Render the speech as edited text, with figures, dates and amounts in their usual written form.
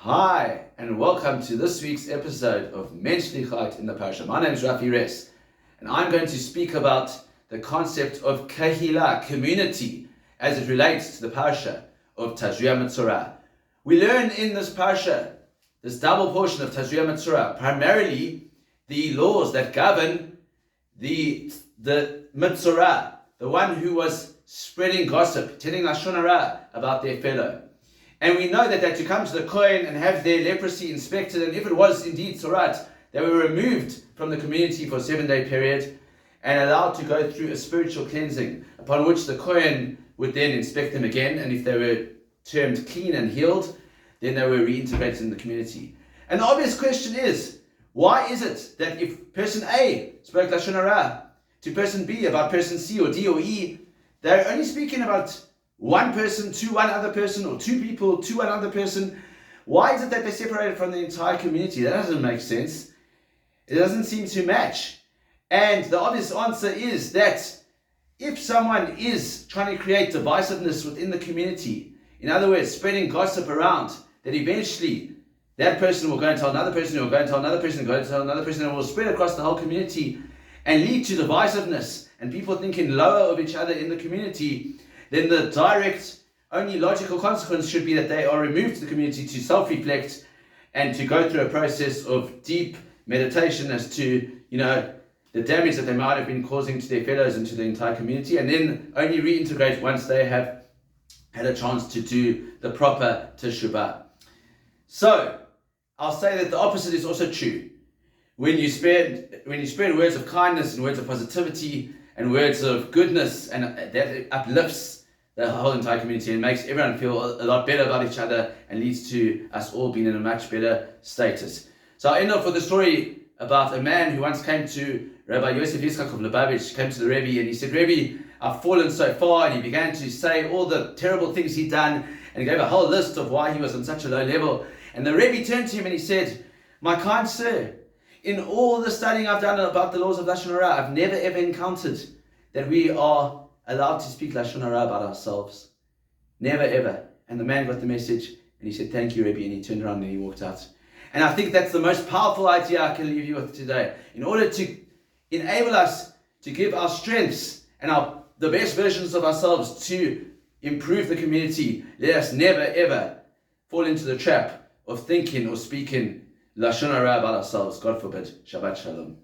Hi, and welcome to this week's episode of Menschlichkeit in the Parashat. My name is Rafi Res, and I'm going to speak about the concept of Kahila, community, as it relates to the Parasha of Tazria Metzora. We learn in this Parasha, this double portion of Tazria Metzora, primarily the laws that govern the Metzora, the one who was spreading gossip, telling Lashon Hara about their fellow. And we know that to come to the Kohen and have their leprosy inspected, and if it was indeed Tzorat, they were removed from the community for a 7-day period and allowed to go through a spiritual cleansing, upon which the Kohen would then inspect them again, and if they were termed clean and healed, then they were reintegrated in the community. And the obvious question is, why is it that if person A spoke Lashon Hara to person B about person C or D or E, they're only speaking about one person to one other person, or two people to one other person? Why is it that they're separated from the entire community? That doesn't make sense. It doesn't seem to match. And the obvious answer is that if someone is trying to create divisiveness within the community, in other words, spreading gossip around, that eventually that person will go and tell another person, who will go and tell another person, and go and tell another person, and will spread across the whole community and lead to divisiveness and people thinking lower of each other in the community, then the direct, only logical consequence should be that they are removed to the community to self-reflect and to go through a process of deep meditation as to, the damage that they might have been causing to their fellows and to the entire community, and then only reintegrate once they have had a chance to do the proper teshuvah. So, I'll say that the opposite is also true. When you spread words of kindness and words of positivity and words of goodness, and that uplifts the whole entire community and makes everyone feel a lot better about each other and leads to us all being in a much better status. So I end off with a story about a man who once came to Rabbi Yosef Yitzchak of Lubavitch, came to the Rebbe, and he said, "Rebbe, I've fallen so far," and he began to say all the terrible things he'd done, and he gave a whole list of why he was on such a low level. And the Rebbe turned to him and he said, "My kind sir, in all the studying I've done about the laws of Lashon Hara, I've never ever encountered that we are allowed to speak Lashon Hara about ourselves. Never ever." And the man got the message and he said, "Thank you, Rebbe," and he turned around and he walked out. And I think that's the most powerful idea I can leave you with today. In order to enable us to give our strengths and the best versions of ourselves to improve the community, let us never ever fall into the trap of thinking or speaking Lashon Hara about ourselves. God forbid. Shabbat Shalom.